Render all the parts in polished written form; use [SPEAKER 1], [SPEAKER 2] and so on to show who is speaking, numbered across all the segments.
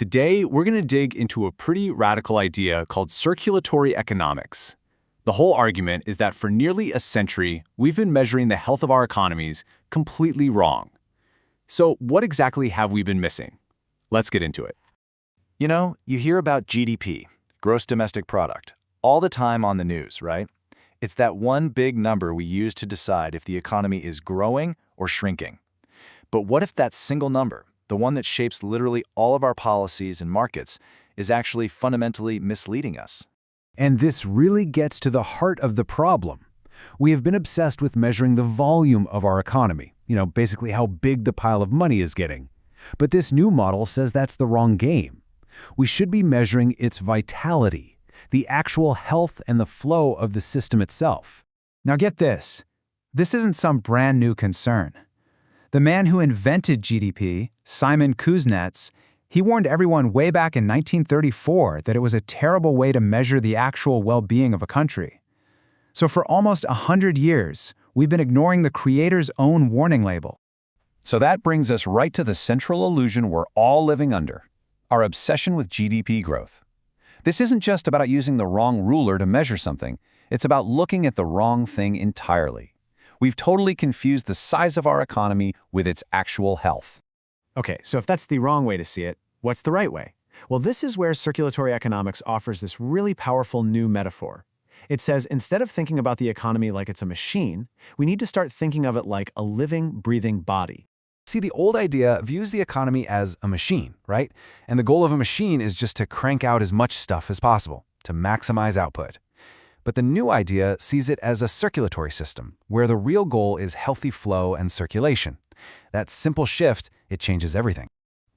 [SPEAKER 1] Today, we're going to dig into a pretty radical idea called circulatory economics. The whole argument is that for nearly a century, we've been measuring the health of our economies completely wrong. So what exactly have we been missing? Let's get into it.
[SPEAKER 2] You know, you hear about GDP, gross domestic product, all the time on the news, right? It's that one big number we use to decide if the economy is growing or shrinking. But what if that single number, the one that shapes literally all of our policies and markets, is actually fundamentally misleading us?
[SPEAKER 3] And this really gets to the heart of the problem. We have been obsessed with measuring the volume of our economy, basically how big the pile of money is getting. But this new model says that's the wrong game. We should be measuring its vitality, the actual health and the flow of the system itself.
[SPEAKER 4] Now get this. This isn't some brand new concern. The man who invented GDP, Simon Kuznets, he warned everyone way back in 1934 that it was a terrible way to measure the actual well-being of a country. So for almost 100 years, we've been ignoring the creator's own warning label.
[SPEAKER 2] So that brings us right to the central illusion we're all living under, our obsession with GDP growth. This isn't just about using the wrong ruler to measure something, it's about looking at the wrong thing entirely. We've totally confused the size of our economy with its actual health.
[SPEAKER 5] Okay, so if that's the wrong way to see it, what's the right way? Well, this is where circulatory economics offers this really powerful new metaphor. It says instead of thinking about the economy like it's a machine, we need to start thinking of it like a living, breathing body.
[SPEAKER 3] See, the old idea views the economy as a machine, right? And the goal of a machine is just to crank out as much stuff as possible, to maximize output. But the new idea sees it as a circulatory system, where the real goal is healthy flow and circulation. That simple shift, it changes everything.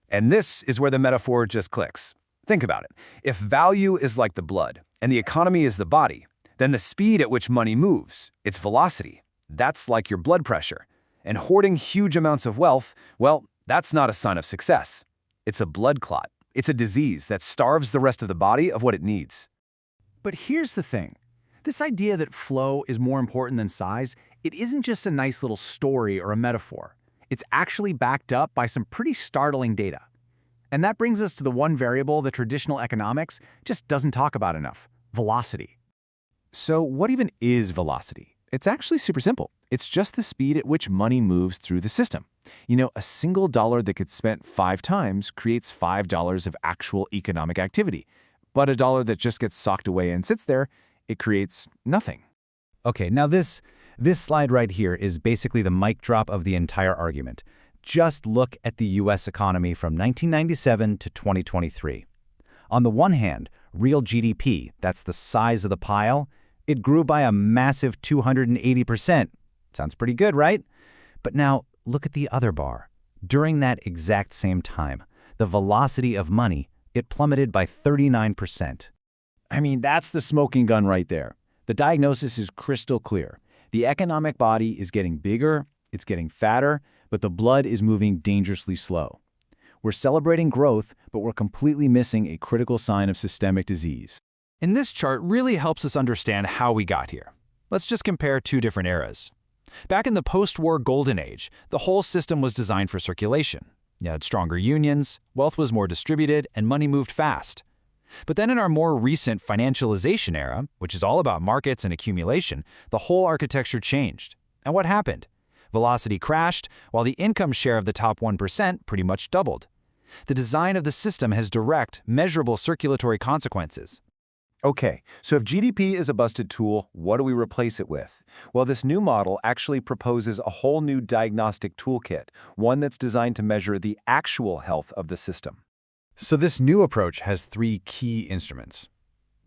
[SPEAKER 2] And this is where the metaphor just clicks. Think about it. If value is like the blood, and the economy is the body, then the speed at which money moves, its velocity, that's like your blood pressure. And hoarding huge amounts of wealth, well, that's not a sign of success. It's a blood clot. It's a disease that starves the rest of the body of what it needs.
[SPEAKER 5] But here's the thing. This idea that flow is more important than size, it isn't just a nice little story or a metaphor. It's actually backed up by some pretty startling data. And that brings us to the one variable that traditional economics just doesn't talk about enough: velocity.
[SPEAKER 1] So what even is velocity? It's actually super simple. It's just the speed at which money moves through the system. A single dollar that gets spent 5 times creates $5 of actual economic activity. But a dollar that just gets socked away and sits there, it creates nothing.
[SPEAKER 3] Okay, now this slide right here is basically the mic drop of the entire argument. Just look at the U.S. economy from 1997 to 2023. On the one hand, real GDP, that's the size of the pile, it grew by a massive 280%. Sounds pretty good, right? But now, look at the other bar. During that exact same time, the velocity of money, it plummeted by 39%.
[SPEAKER 2] I mean, that's the smoking gun right there. The diagnosis is crystal clear. The economic body is getting bigger, it's getting fatter, but the blood is moving dangerously slow. We're celebrating growth, but we're completely missing a critical sign of systemic disease.
[SPEAKER 1] And this chart really helps us understand how we got here. Let's just compare 2 different eras. Back in the post-war golden age, the whole system was designed for circulation. You had stronger unions, wealth was more distributed, and money moved fast. But then in our more recent financialization era, which is all about markets and accumulation, the whole architecture changed. And what happened? Velocity crashed, while the income share of the top 1% pretty much doubled. The design of the system has direct, measurable circulatory consequences.
[SPEAKER 2] Okay, so if GDP is a busted tool, what do we replace it with? Well, this new model actually proposes a whole new diagnostic toolkit, one that's designed to measure the actual health of the system.
[SPEAKER 3] So this new approach has 3 key instruments.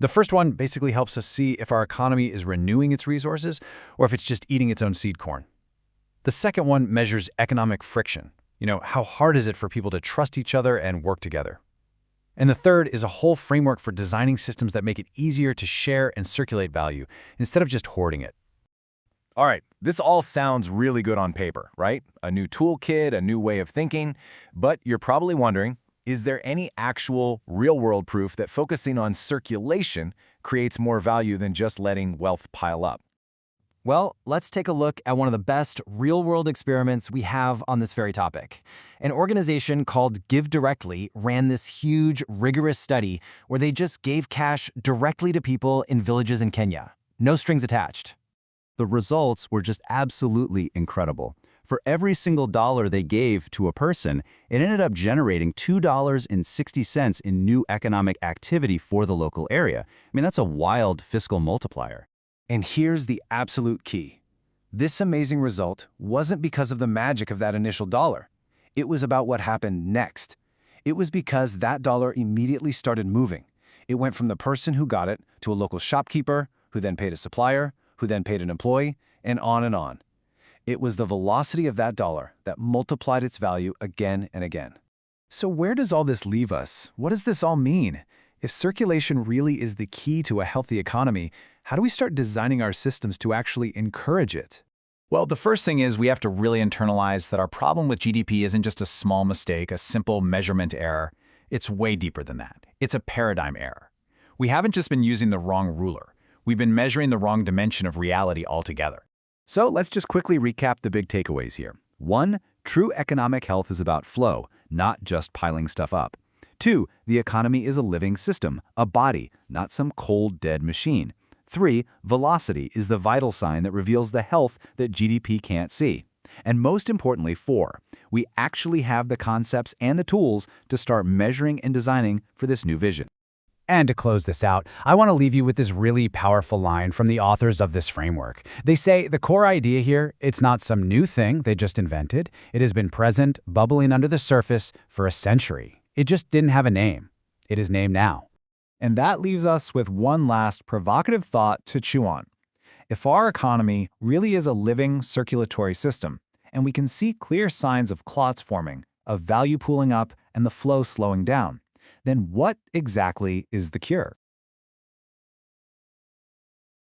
[SPEAKER 3] The first one basically helps us see if our economy is renewing its resources or if it's just eating its own seed corn. The second one measures economic friction. How hard is it for people to trust each other and work together? And the third is a whole framework for designing systems that make it easier to share and circulate value instead of just hoarding it.
[SPEAKER 2] All right, this all sounds really good on paper, right? A new toolkit, a new way of thinking, but you're probably wondering, is there any actual real-world proof that focusing on circulation creates more value than just letting wealth pile up?
[SPEAKER 6] Well, let's take a look at one of the best real-world experiments we have on this very topic. An organization called Give Directly ran this huge, rigorous study where they just gave cash directly to people in villages in Kenya. No strings attached.
[SPEAKER 3] The results were just absolutely incredible. For every single dollar they gave to a person, it ended up generating $2.60 in new economic activity for the local area. I mean, that's a wild fiscal multiplier.
[SPEAKER 2] And here's the absolute key. This amazing result wasn't because of the magic of that initial dollar. It was about what happened next. It was because that dollar immediately started moving. It went from the person who got it to a local shopkeeper, who then paid a supplier, who then paid an employee, and on and on. It was the velocity of that dollar that multiplied its value again and again.
[SPEAKER 4] So where does all this leave us? What does this all mean? If circulation really is the key to a healthy economy, how do we start designing our systems to actually encourage it?
[SPEAKER 1] Well, the first thing is we have to really internalize that our problem with GDP isn't just a small mistake, a simple measurement error. It's way deeper than that. It's a paradigm error. We haven't just been using the wrong ruler. We've been measuring the wrong dimension of reality altogether.
[SPEAKER 3] So let's just quickly recap the big takeaways here. 1. True economic health is about flow, not just piling stuff up. 2. The economy is a living system, a body, not some cold, dead machine. 3. Velocity is the vital sign that reveals the health that GDP can't see. And most importantly, 4. We actually have the concepts and the tools to start measuring and designing for this new vision.
[SPEAKER 4] And to close this out, I want to leave you with this really powerful line from the authors of this framework. They say the core idea here, it's not some new thing they just invented. It has been present, bubbling under the surface for a century. It just didn't have a name. It is named now.
[SPEAKER 5] And that leaves us with one last provocative thought to chew on. If our economy really is a living circulatory system, and we can see clear signs of clots forming, of value pooling up, and the flow slowing down, then what exactly is the cure?